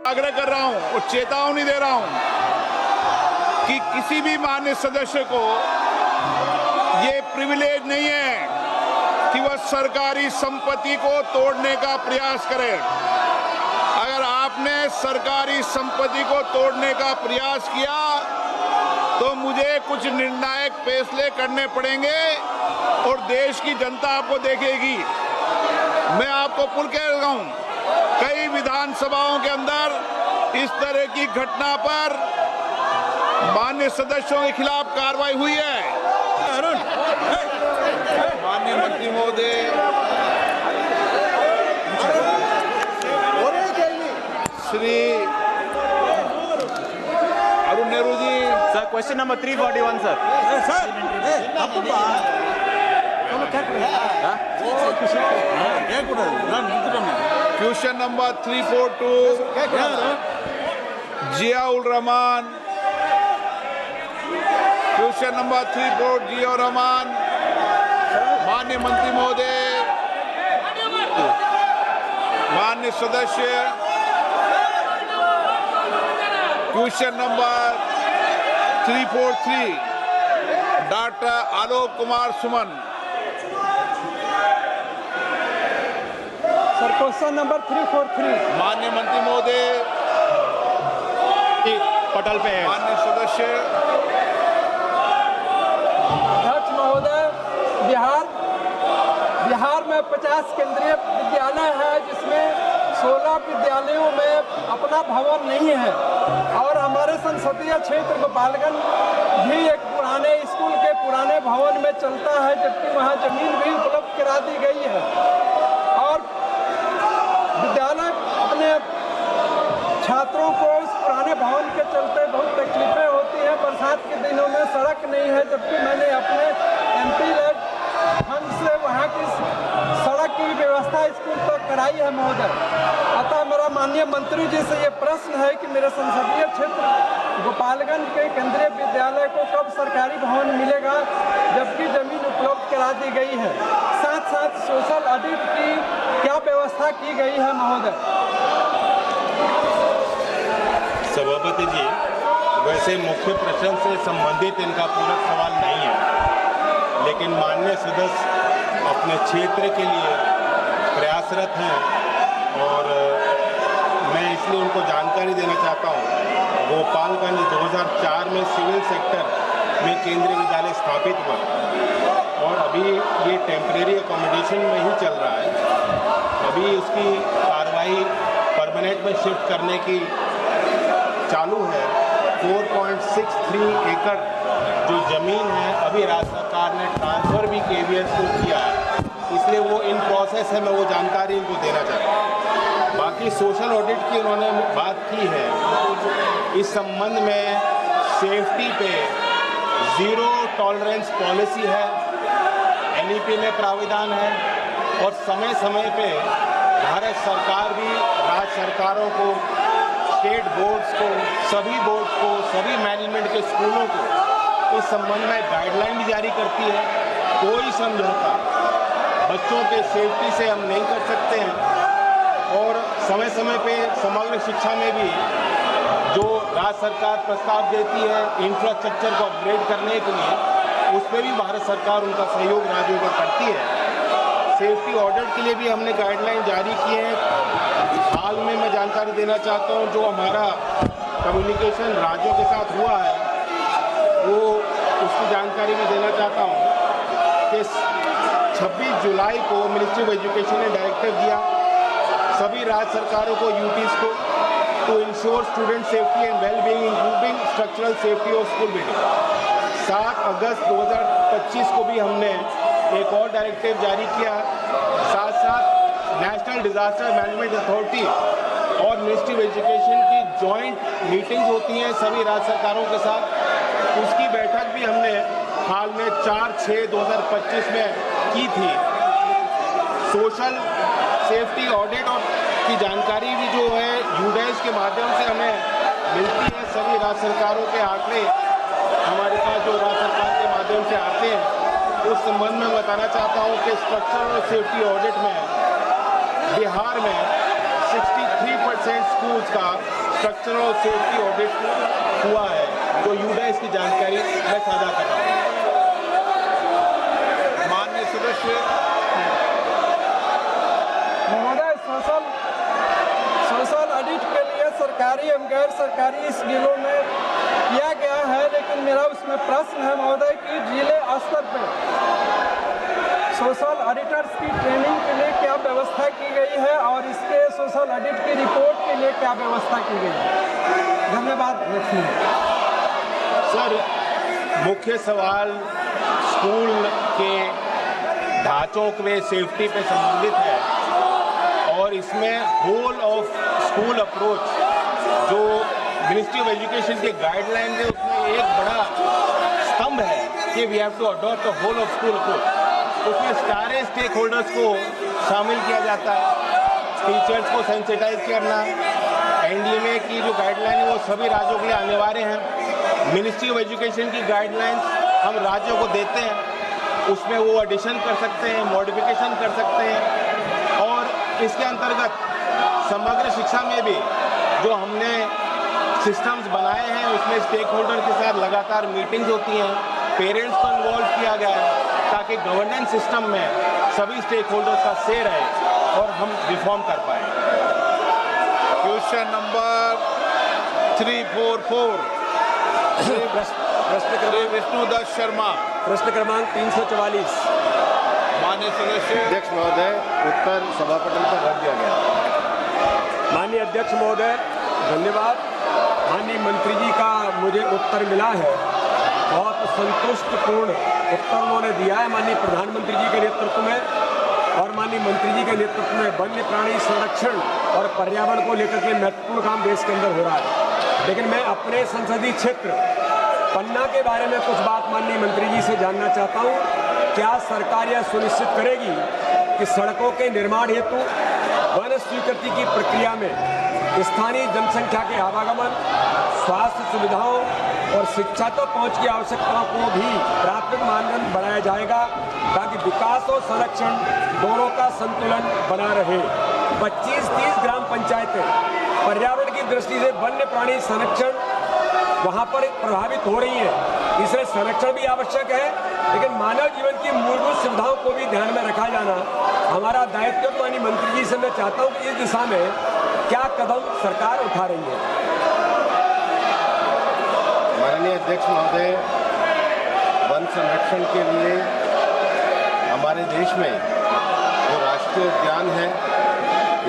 आग्रह कर रहा हूं और चेतावनी दे रहा हूं कि किसी भी माननीय सदस्य को ये प्रिविलेज नहीं है कि वह सरकारी संपत्ति को तोड़ने का प्रयास करे। अगर आपने सरकारी संपत्ति को तोड़ने का प्रयास किया तो मुझे कुछ निर्णायक फैसले करने पड़ेंगे और देश की जनता आपको देखेगी। मैं आपको पुल कह रहा हूं, कई विधानसभाओं के अंदर इस तरह की घटना पर माननीय सदस्यों के खिलाफ कार्रवाई हुई है। माननीय मंत्री महोदय, Shri Arun Nehru ji. Sir, question number 341 sir. Question number 342 Ziaul Rahman. Question number 34 Ziaul Rahman. माननीय मंत्री महोदय, माननीय सदस्य, question number 343 doctor Alok Kumar Suman. Sir, question number 343। माननीय मंत्री महोदय, पटल पे है। माननीय सदस्य। अध्यक्ष महोदय, बिहार में 50 केंद्रीय विद्यालय है, जिसमें 16 विद्यालयों में अपना भवन नहीं है और हमारे संसदीय क्षेत्र गोपालगंज भी एक पुराने स्कूल के पुराने भवन में चलता है, जबकि वहां जमीन भी उपलब्ध करा दी गई है और विद्यालय अपने छात्रों को इस पुराने भवन के चलते बहुत तकलीफें होती हैं। बरसात के दिनों में सड़क नहीं है, जबकि मैंने अपने MP लेड फंड से वहाँ की सड़क की व्यवस्था स्कूल तक कराई है महोदय। अतः मेरा माननीय मंत्री जी से ये प्रश्न है कि मेरे संसदीय क्षेत्र गोपालगंज के केंद्रीय विद्यालय को कब सरकारी भवन मिलेगा, जबकि जमीन उपलब्ध करा दी गई है। साथ साथ सोशल ऑडिट की क्या व्यवस्था की गई है महोदय? सभापति जी, वैसे मुख्य प्रश्न से संबंधित इनका पूरा सवाल नहीं है, लेकिन माननीय सदस्य अपने क्षेत्र के लिए प्रयासरत हैं और मैं इसलिए उनको जानकारी देना चाहता हूँ। गोपालगंज 2004 में सिविल सेक्टर में केंद्रीय विद्यालय स्थापित हुआ और अभी ये टेम्परेरी अकोमोडेशन में ही चल रहा है। अभी उसकी कार्रवाई परमानेंट में शिफ्ट करने की चालू है। 4.63 एकड़ जो ज़मीन है अभी राज्य सरकार ने ट्रांसफ़र भी KVS को किया है, इसलिए वो इन प्रोसेस है। मैं वो जानकारी इनको देना चाहता हूँ। बाकी सोशल ऑडिट की उन्होंने बात की है, इस संबंध में सेफ्टी पे ज़ीरो टॉलरेंस पॉलिसी है, NEP में प्राविधान है और समय समय पे भारत सरकार भी राज्य सरकारों को, स्टेट बोर्ड्स को, सभी बोर्ड्स को, सभी मैनेजमेंट के स्कूलों को इस संबंध में गाइडलाइन भी जारी करती है। कोई समझौता बच्चों के सेफ्टी से हम नहीं कर सकते हैं और समय समय पे समग्र शिक्षा में भी जो राज्य सरकार प्रस्ताव देती है इंफ्रास्ट्रक्चर को अपग्रेड करने के लिए, उस पर भी भारत सरकार उनका सहयोग राज्यों को करती है। सेफ्टी ऑडिट के लिए भी हमने गाइडलाइन जारी की है। हाल में मैं जानकारी देना चाहता हूँ, जो हमारा कम्युनिकेशन राज्यों के साथ हुआ है वो उसकी जानकारी मैं देना चाहता हूँ कि 26 जुलाई को मिनिस्ट्री ऑफ एजुकेशन ने डायरेक्टिव दिया सभी राज्य सरकारों को, यूटीज को, to insure student safety and well being including structural safety of school building. 7 अगस्त 2025 को भी हमने एक और डायरेक्टिव जारी किया। साथ साथ नेशनल डिजास्टर मैनेजमेंट अथॉरिटी और मिनिस्ट्री ऑफ एजुकेशन की जॉइंट मीटिंग्स होती हैं सभी राज्य सरकारों के साथ, उसकी बैठक भी हमने हाल में 4/6/2025 में की थी। सोशल सेफ्टी ऑडिट और की जानकारी भी जो है यूडेस के माध्यम से हमें मिलती है। सभी राज्य सरकारों के आंकड़े हमारे पास जो राज्य सरकार के माध्यम से आते हैं, उस संबंध में बताना चाहता हूँ कि स्ट्रक्चरल और सेफ्टी ऑडिट में बिहार में 63% स्कूल्स का स्ट्रक्चरल सेफ्टी ऑडिट हुआ है। तो यूडाइस की जानकारी मैं साझा कर रहा हूँ। माननीय सदस्य महोदय, सोशल ऑडिट के लिए सरकारी एवं गैर सरकारी स्कूलों में किया गया है, लेकिन मेरा उसमें प्रश्न है महोदय कि जिले स्तर पर सोशल ऑडिटर्स की ट्रेनिंग के लिए क्या व्यवस्था की गई है और इसके सोशल ऑडिट की रिपोर्ट के लिए क्या व्यवस्था की गई है? धन्यवाद। सर, मुख्य सवाल स्कूल के ढांचों के सेफ्टी पे संबंधित है और इसमें होल ऑफ स्कूल अप्रोच जो मिनिस्ट्री ऑफ एजुकेशन के गाइडलाइन है उसमें एक बड़ा स्तंभ है कि we have to adopt a whole of school approach. उसमें सारे स्टेक होल्डर्स को शामिल किया जाता है। टीचर्स को सेंसिटाइज करना, एनडीएमए की जो गाइडलाइन है वो सभी राज्यों के लिए अनिवार्य है। मिनिस्ट्री ऑफ एजुकेशन की गाइडलाइंस हम राज्यों को देते हैं, उसमें वो एडिशन कर सकते हैं, मॉडिफिकेशन कर सकते हैं। और इसके अंतर्गत समग्र शिक्षा में भी जो हमने सिस्टम्स बनाए हैं उसमें स्टेक होल्डर के साथ लगातार मीटिंग्स होती हैं, पेरेंट्स को इन्वॉल्व किया गया है ताकि गवर्नेंस सिस्टम में सभी स्टेक होल्डर्स का से रहे और हम रिफॉर्म कर पाए। Question number 344 Shri Vishnudatt Sharma. प्रश्न क्रमांक 344। माननीय सदस्य अध्यक्ष महोदय, उत्तर सभापटल पर रख दिया गया। माननीय अध्यक्ष महोदय, धन्यवाद। माननीय मंत्री जी का मुझे उत्तर मिला है, बहुत संतुष्टपूर्ण उत्तर उन्होंने दिया है माननीय प्रधानमंत्री जी के नेतृत्व में और माननीय मंत्री जी के नेतृत्व में वन्य प्राणी संरक्षण और पर्यावरण को लेकर के महत्वपूर्ण काम देश के अंदर हो रहा है। लेकिन मैं अपने संसदीय क्षेत्र पन्ना के बारे में कुछ बात माननीय मंत्री जी से जानना चाहता हूँ। क्या सरकार यह सुनिश्चित करेगी कि सड़कों के निर्माण हेतु वन स्वीकृति की प्रक्रिया में स्थानीय जनसंख्या के आवागमन, स्वास्थ्य सुविधाओं और शिक्षा तक पहुंच की आवश्यकताओं को भी प्राथमिक मानदंड बनाया जाएगा ताकि विकास और संरक्षण दोनों का संतुलन बना रहे। 25-30 ग्राम पंचायतें पर्यावरण की दृष्टि से वन्य प्राणी संरक्षण वहां पर प्रभावित हो रही है, इसलिए संरक्षण भी आवश्यक है, लेकिन मानव जीवन की मूलभूत सुविधाओं को भी ध्यान में रखा जाना हमारा दायित्व। माननीय मंत्री जी से मैं चाहता हूं कि इस दिशा में क्या कदम सरकार उठा रही है। माननीय अध्यक्ष महोदय, वन संरक्षण के लिए हमारे देश में जो राष्ट्रीय उद्यान है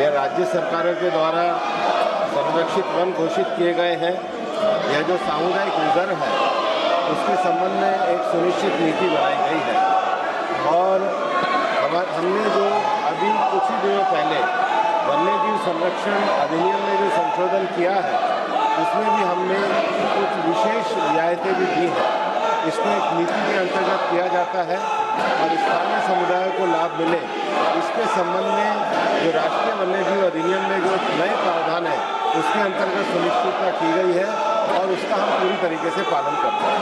यह राज्य सरकारों के द्वारा संरक्षित वन घोषित किए गए हैं। यह जो सामुदायिक रिजर्व है उसके संबंध में एक सुनिश्चित नीति बनाई गई है और हमने जो अभी कुछ ही दिनों पहले वन्यजीव संरक्षण अधिनियम में जो संशोधन किया है उसमें भी हमने कुछ विशेष रियायतें भी दी हैं। इसमें एक नीति के अंतर्गत किया जाता है और स्थानीय समुदाय को लाभ मिले इसके संबंध में जो राष्ट्रीय वन्यजीव अधिनियम में जो नए प्रावधान है उसके अंतर्गत सुनिश्चितता की गई है और उसका हम पूरी तरीके से पालन करते हैं।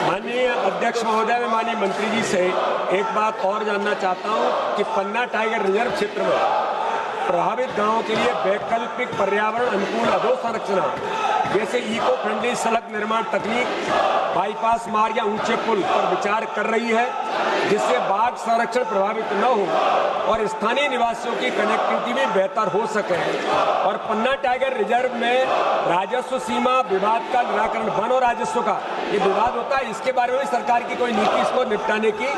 माननीय अध्यक्ष महोदय, मैं माननीय मंत्री जी से एक बात और जानना चाहता हूं कि पन्ना टाइगर रिजर्व क्षेत्र में प्रभावित गांवों के लिए वैकल्पिक पर्यावरण अनुकूल अधोसंरचना जैसे इको फ्रेंडली सड़क निर्माण तकनीक, बाईपास मार्ग या ऊंचे पुल पर विचार कर रही है जिससे बाघ संरक्षण प्रभावित न हो और स्थानीय निवासियों की कनेक्टिविटी भी बेहतर हो सके। और पन्ना टाइगर रिजर्व में राजस्व सीमा विवाद का निराकरण, वन और राजस्व का ये विवाद होता है, इसके बारे में भी सरकार की कोई नीति इसको निपटाने की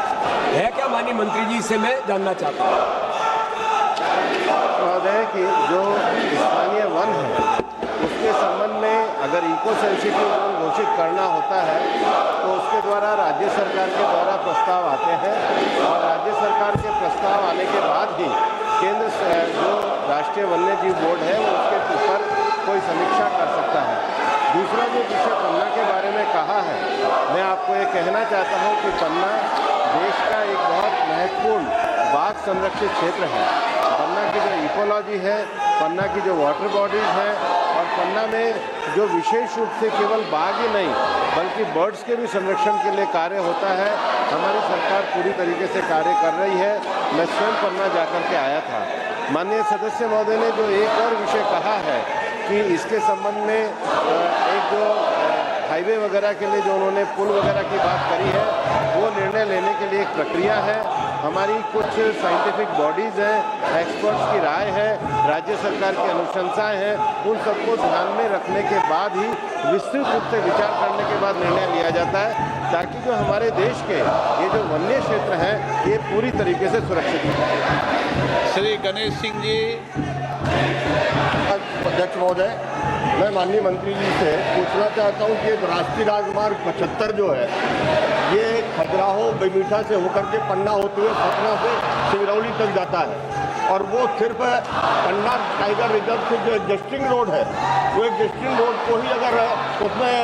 है क्या? माननीय मंत्री जी से मैं जानना चाहता हूँ। महोदय कि जो स्थानीय वन है उसके संबंध में अगर इको सेंसिटिव जोन घोषित करना होता है तो उसके द्वारा राज्य सरकार के द्वारा प्रस्ताव आते हैं और राज्य सरकार के प्रस्ताव आने के बाद ही केंद्र जो राष्ट्रीय वन्यजीव बोर्ड है वो उसके ऊपर कोई समीक्षा कर सकता है। दूसरा जो विषय पन्ना के बारे में कहा है, मैं आपको ये कहना चाहता हूँ कि पन्ना देश का एक बहुत महत्वपूर्ण बाघ संरक्षित क्षेत्र है। पन्ना की जो इकोलॉजी है, पन्ना की जो वाटर बॉडीज है और पन्ना में जो विशेष रूप से केवल बाघ ही नहीं बल्कि बर्ड्स के भी संरक्षण के लिए कार्य होता है। हमारी सरकार पूरी तरीके से कार्य कर रही है मैं स्वयं पन्ना जाकर के आया था। माननीय सदस्य महोदय ने जो एक और विषय कहा है कि इसके संबंध में एक जो हाईवे वगैरह के लिए जो उन्होंने पुल वगैरह की बात करी है, वो निर्णय लेने के लिए एक प्रक्रिया है। हमारी कुछ साइंटिफिक बॉडीज़ हैं, एक्सपर्ट्स की राय है, राज्य सरकार की अनुशंसाएं हैं, उन सबको ध्यान में रखने के बाद ही विस्तृत रूप से विचार करने के बाद निर्णय लिया जाता है, ताकि जो हमारे देश के ये जो वन्य क्षेत्र हैं ये पूरी तरीके से सुरक्षित हो। श्री गणेश सिंह जी। अध्यक्ष महोदय, मैं माननीय मंत्री जी से पूछना चाहता हूं कि राष्ट्रीय राजमार्ग 75 जो है ये खजुराहो बेमीठा से होकर के पन्ना होते हुए सतना से सिंगरौली तक जाता है, और वो सिर्फ पन्ना टाइगर रिजर्व से जो एग्जिस्टिंग रोड है, वो एग्जिस्टिंग रोड को ही अगर उसमें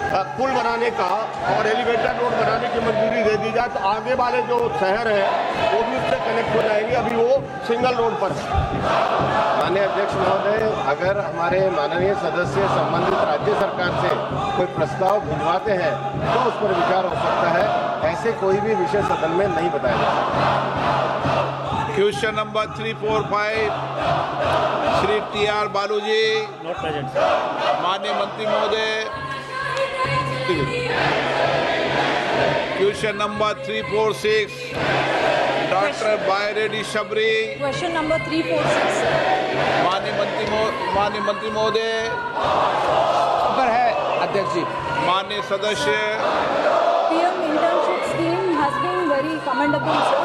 पुल बनाने का और एलिवेटेड रोड बनाने की मंजूरी दे दी जाए तो आगे वाले जो शहर हैं वो भी उससे कनेक्ट हो जाएंगे। अभी वो सिंगल रोड पर है। माननीय अध्यक्ष महोदय, अगर हमारे माननीय सदस्य संबंधित राज्य सरकार से कोई प्रस्ताव भिजवाते हैं तो उस पर विचार हो सकता है। ऐसे कोई भी विषय सदन में नहीं बताया जा सकता। क्वेश्चन नंबर 345 श्री TR बालू जी। Not present, sir. माननीय मंत्री महोदय। Question number 346 doctor Byreddy Shabari. Question number 346 माननीय मंत्री महोदय। पर है अध्यक्ष जी। माननीय सदस्य। PM internship scheme has been very commendable, sir.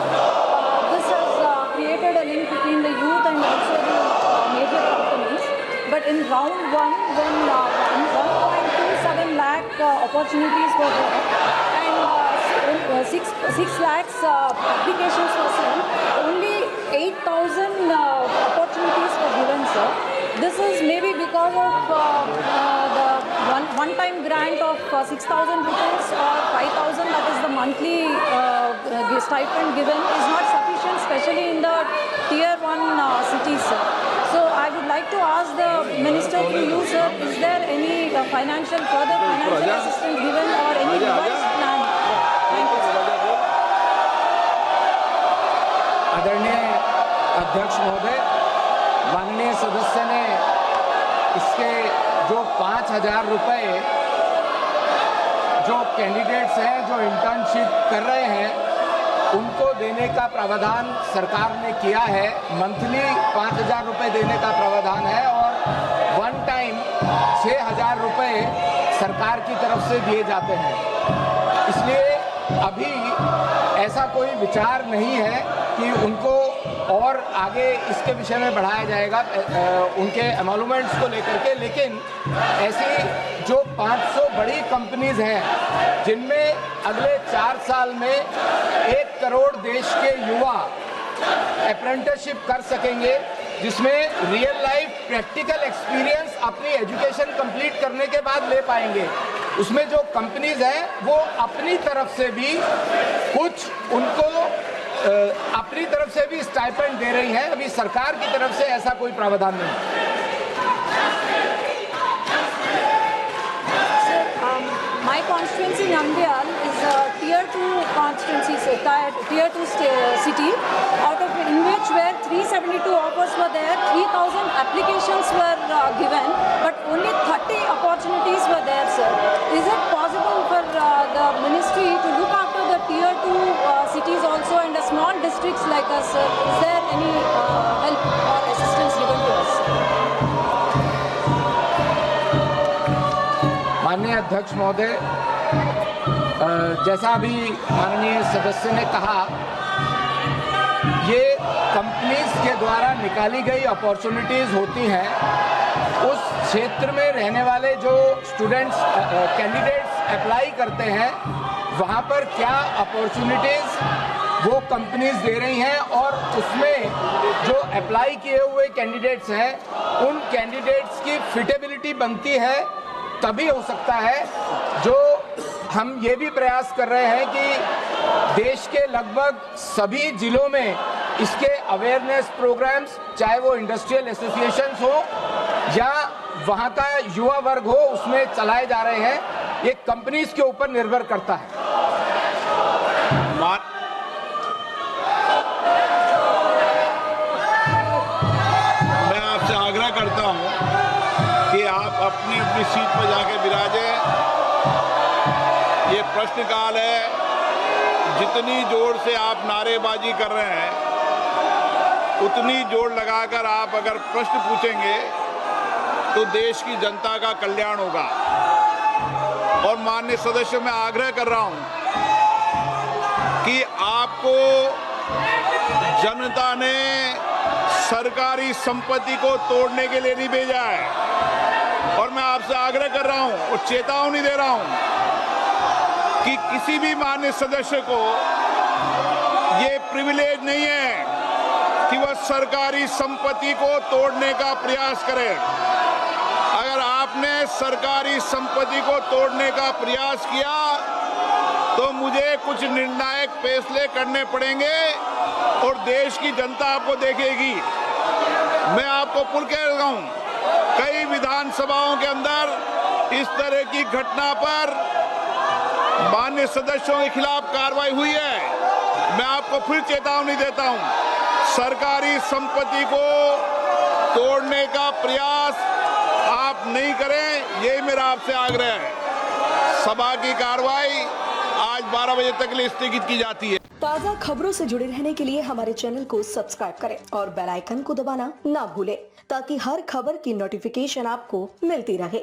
This has created a link between the youth and also the major companies. But in round one, when 1.27 lakh opportunities were there and 6 lakhs applications were sent, only 8,000 opportunities were given, sir. This is maybe because of the one-time grant of 6,000 rupees or 5,000, that is the monthly stipend given, is not sufficient, especially in the tier 1 cities, sir. So I would like to ask the minister through you, sir, is there any further financial assistance given or any revised plan? Thank you, sir. आदरणीय अध्यक्ष महोदय, माननीय सदस्य ने इसके जो 5,000 रुपये जो कैंडिडेट्स हैं जो इंटर्नशिप कर रहे हैं उनको देने का प्रावधान सरकार ने किया है। मंथली 5,000 रुपये देने का प्रावधान है और वन टाइम 6,000 रुपये सरकार की तरफ से दिए जाते हैं। इसलिए अभी ऐसा कोई विचार नहीं है कि उनको और आगे इसके विषय में बढ़ाया जाएगा उनके एमोलूमेंट्स को लेकर के, लेकिन ऐसी जो 500 बड़ी कंपनीज हैं जिनमें अगले 4 साल में 1 करोड़ देश के युवा अप्रेंटिसशिप कर सकेंगे, जिसमें रियल लाइफ प्रैक्टिकल एक्सपीरियंस अपनी एजुकेशन कंप्लीट करने के बाद ले पाएंगे, उसमें जो कंपनीज हैं वो अपनी तरफ से भी कुछ उनको अपनी तरफ से भी स्टाइपेंड दे रही हैं। अभी सरकार की तरफ से ऐसा कोई प्रावधान नहीं। My constituency Nandyal is a tier 2 constituency, so tier 2 city, out of in which where 372 offers were there, 3,000 applications were given, but only 30 opportunities were there, sir. Is it possible for the ministry to look after the tier 2 cities also and the small districts like us, sir? Is there any help or assistance given to us? माननीय अध्यक्ष महोदय, जैसा अभी माननीय सदस्य ने कहा, ये कंपनीज के द्वारा निकाली गई अपॉर्चुनिटीज़ होती हैं। उस क्षेत्र में रहने वाले जो स्टूडेंट्स कैंडिडेट्स अप्लाई करते हैं वहाँ पर क्या अपॉर्चुनिटीज़ वो कंपनीज दे रही हैं और उसमें जो अप्लाई किए हुए कैंडिडेट्स हैं उन कैंडिडेट्स की फिटेबिलिटी बनती है, तभी हो सकता है। जो हम ये भी प्रयास कर रहे हैं कि देश के लगभग सभी जिलों में इसके अवेयरनेस प्रोग्राम्स, चाहे वो इंडस्ट्रियल एसोसिएशंस हो या वहाँ का युवा वर्ग हो, उसमें चलाए जा रहे हैं। ये कंपनीज के ऊपर निर्भर करता है। कि आप अपनी अपनी सीट पर जाके विराजें। ये प्रश्नकाल है, जितनी जोर से आप नारेबाजी कर रहे हैं उतनी जोर लगाकर आप अगर प्रश्न पूछेंगे तो देश की जनता का कल्याण होगा। और माननीय सदस्यों में आग्रह कर रहा हूं कि आपको जनता ने सरकारी संपत्ति को तोड़ने के लिए नहीं भेजा है। और मैं आपसे आग्रह कर रहा हूं और चेतावनी दे रहा हूं कि किसी भी माननीय सदस्य को ये प्रिविलेज नहीं है कि वह सरकारी संपत्ति को तोड़ने का प्रयास करे। अगर आपने सरकारी संपत्ति को तोड़ने का प्रयास किया तो मुझे कुछ निर्णायक फैसले करने पड़ेंगे और देश की जनता आपको देखेगी। मैं आपको पुल कह रहा हूं, कई विधानसभाओं के अंदर इस तरह की घटना पर माननीय सदस्यों के खिलाफ कार्रवाई हुई है। मैं आपको फिर चेतावनी देता हूं, सरकारी संपत्ति को तोड़ने का प्रयास आप नहीं करें, ये मेरा आपसे आग्रह है। सभा की कार्रवाई आज 12 बजे तक के लिए स्थगित की जाती है। ताज़ा खबरों से जुड़े रहने के लिए हमारे चैनल को सब्सक्राइब करें और बेल आइकन को दबाना ना भूलें ताकि हर खबर की नोटिफिकेशन आपको मिलती रहे।